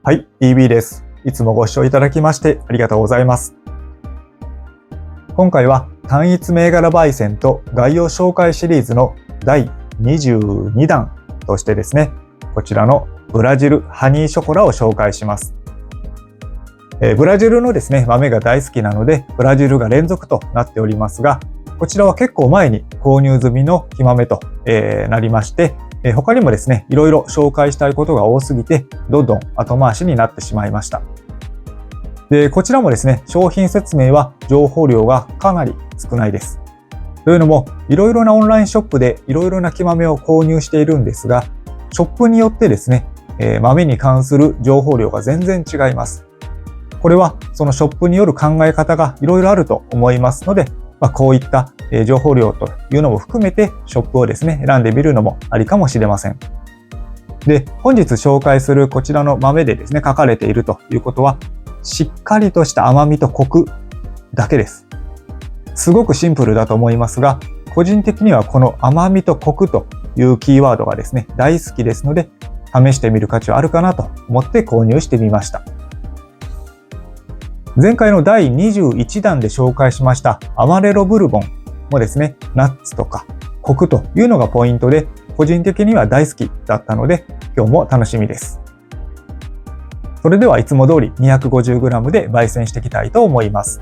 はい、EB です。いつもご視聴いただきましてありがとうございます。今回は単一銘柄焙煎と概要紹介シリーズの第22弾としてですね、こちらのブラジルハニーショコラを紹介します。ブラジルのですね、豆が大好きなので、ブラジルが連続となっておりますが、こちらは結構前に購入済みの木豆となりまして、他にもですね、いろいろ紹介したいことが多すぎて、どんどん後回しになってしまいました。で、こちらもですね、商品説明は情報量がかなり少ないです。というのも、いろいろなオンラインショップでいろいろな木豆を購入しているんですが、ショップによってですね、豆に関する情報量が全然違います。これはそのショップによる考え方がいろいろあると思いますので、こういった情報量というのも含めてショップをですね、選んでみるのもありかもしれません。で、本日紹介するこちらの豆でですね、書かれているということは、しっかりとした甘みとコクだけです。すごくシンプルだと思いますが、個人的にはこの甘みとコクというキーワードがですね、大好きですので、試してみる価値はあるかなと思って購入してみました。前回の第21弾で紹介しましたアマレロブルボンもですね、ナッツとかコクというのがポイントで、個人的には大好きだったので、今日も楽しみです。それではいつも通り 250g で焙煎していきたいと思います。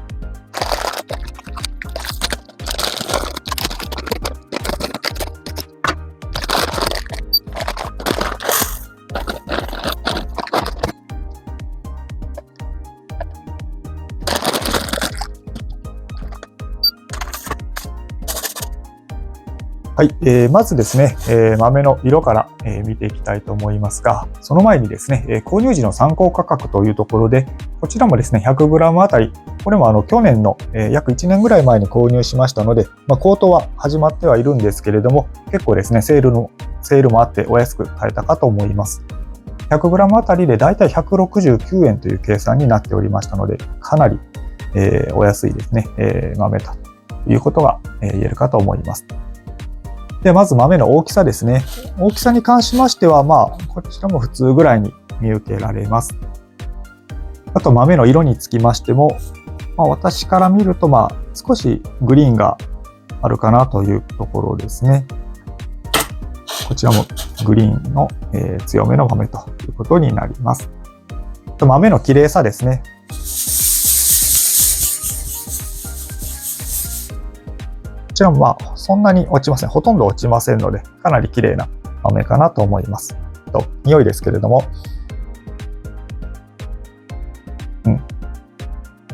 はい、まずですね、豆の色から、見ていきたいと思いますが、その前にですね、購入時の参考価格というところで、こちらもですね、100g あたり、これも去年の、約1年ぐらい前に購入しましたので、高騰は始まってはいるんですけれども、結構ですね、セールもあってお安く買えたかと思います。100g あたりでだいたい169円という計算になっておりましたので、かなり、お安いですね、豆ということが、言えるかと思います。で、まず豆の大きさですね。大きさに関しましては、こちらも普通ぐらいに見受けられます。あと豆の色につきましても、私から見ると、少しグリーンがあるかなというところですね。こちらもグリーンの、強めの豆ということになります。あと豆の綺麗さですね。こちらもそんなに落ちません。ほとんど落ちませんので、かなり綺麗な豆かなと思います。と、匂いですけれども、普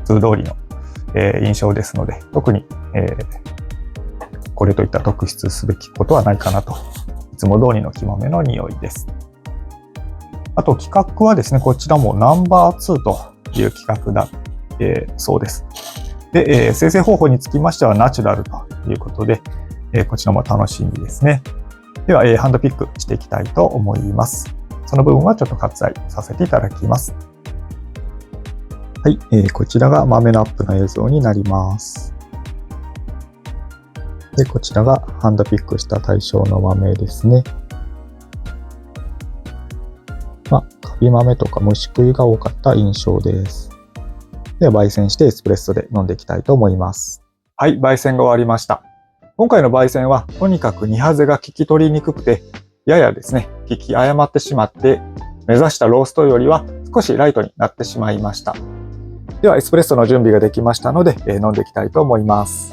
通通りの、印象ですので、特に、これといった特筆すべきことはないかなと。いつも通りの木豆の匂いです。あと、規格はですね、こちらもナンバー2という規格だ、そうです。で、生成方法につきましてはナチュラルということで、こちらも楽しみですね。では、ハンドピックしていきたいと思います。その部分はちょっと割愛させていただきます。はい、こちらが豆のアップの映像になります。で、こちらがハンドピックした対象の豆ですね。カビ豆とか虫食いが多かった印象です。では焙煎してエスプレッソで飲んでいきたいと思います。はい、焙煎が終わりました。今回の焙煎はとにかく2ハゼが聞き取りにくくて、ややですね、聞き誤ってしまって、目指したローストよりは少しライトになってしまいました。ではエスプレッソの準備ができましたので、飲んでいきたいと思います。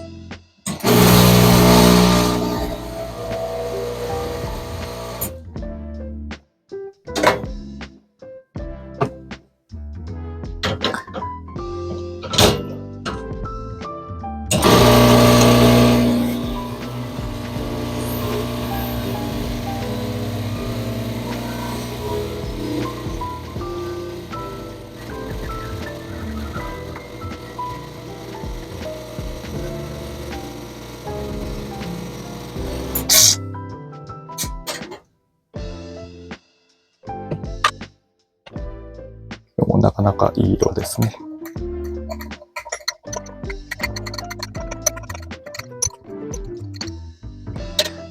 もなかなかいい色ですね。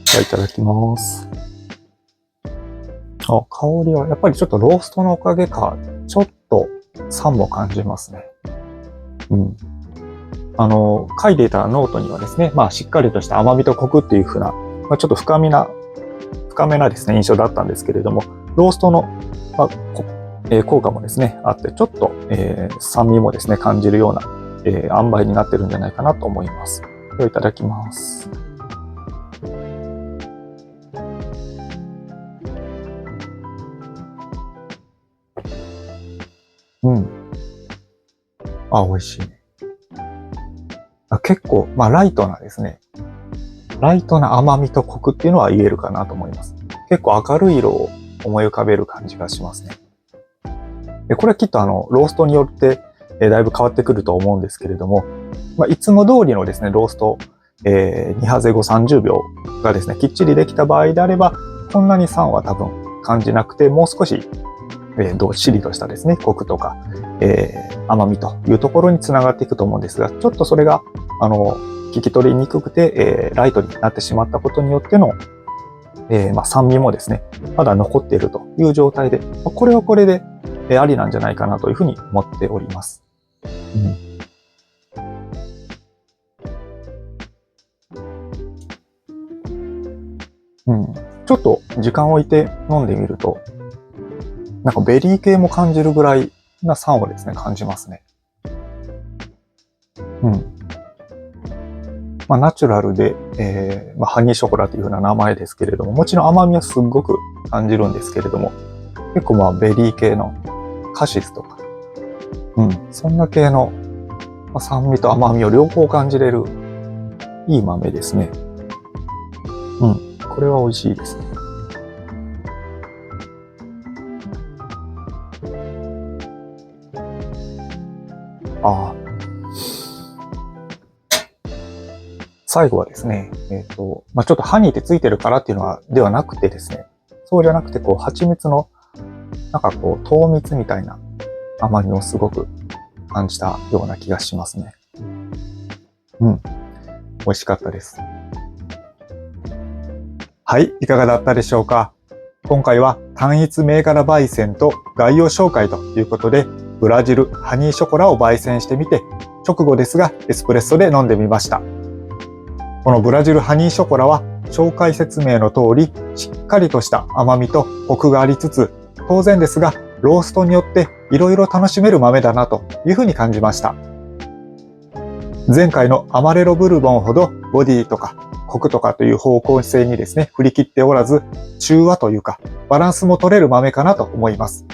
じゃあいただきます。香りはやっぱりちょっとローストのおかげか、ちょっと酸も感じますね。書いていたノートにはですね、しっかりとした甘みとコクっていう風な、ちょっと深めなですね、印象だったんですけれども、ローストの、効果もですね、あって、ちょっと、酸味もですね、感じるような、塩梅になってるんじゃないかなと思います。ではいただきます。美味しいね。結構、ライトなですね。ライトな甘みとコクっていうのは言えるかなと思います。結構明るい色を思い浮かべる感じがしますね。これはきっとローストによって、だいぶ変わってくると思うんですけれども、いつも通りのですね、ロースト、2ハゼ後30秒がですね、きっちりできた場合であれば、こんなに酸は多分感じなくて、もう少し、どっしりとしたですね、コクとか、甘みというところにつながっていくと思うんですが、ちょっとそれが、聞き取りにくくて、ライトになってしまったことによっての、酸味もですね、まだ残っているという状態で、これはこれで、ありなんじゃないかなというふうに思っております。ちょっと時間を置いて飲んでみると、なんかベリー系も感じるぐらいな酸をですね、感じますね。ナチュラルで、ハニーショコラというような名前ですけれども、もちろん甘みはすごく感じるんですけれども、結構ベリー系のカシスとか、そんな系の酸味と甘みを両方感じれるいい豆ですね。これは美味しいですね。最後はですね、ちょっとハニーってついてるからっていうのは、ではなくてですね、そうじゃなくて、蜂蜜の、糖蜜みたいな甘みをすごく感じたような気がしますね。美味しかったです。はい、いかがだったでしょうか。今回は単一銘柄焙煎と概要紹介ということで、ブラジルハニーショコラを焙煎してみて、直後ですがエスプレッソで飲んでみました。このブラジルハニーショコラは紹介説明の通りしっかりとした甘みとコクがありつつ、当然ですがローストによっていろいろ楽しめる豆だなというふうに感じました。前回のアマレロブルボンほどボディとかコクとかという方向性にですね、振り切っておらず、中和というかバランスも取れる豆かなと思います。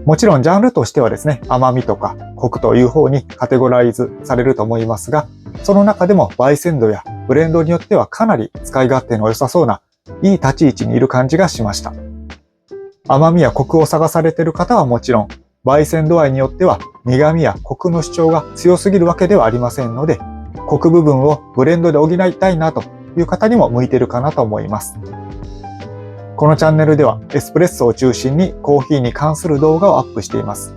もちろんジャンルとしてはですね、甘みとかコクという方にカテゴライズされると思いますが、その中でも焙煎度やブレンドによってはかなり使い勝手の良さそうないい立ち位置にいる感じがしました。甘みやコクを探されている方はもちろん、焙煎度合いによっては苦味やコクの主張が強すぎるわけではありませんので、コク部分をブレンドで補いたいなという方にも向いているかなと思います。このチャンネルではエスプレッソを中心にコーヒーに関する動画をアップしています。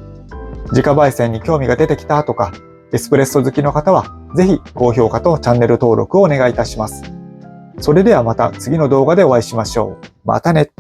自家焙煎に興味が出てきたとか、エスプレッソ好きの方はぜひ高評価とチャンネル登録をお願いいたします。それではまた次の動画でお会いしましょう。またね。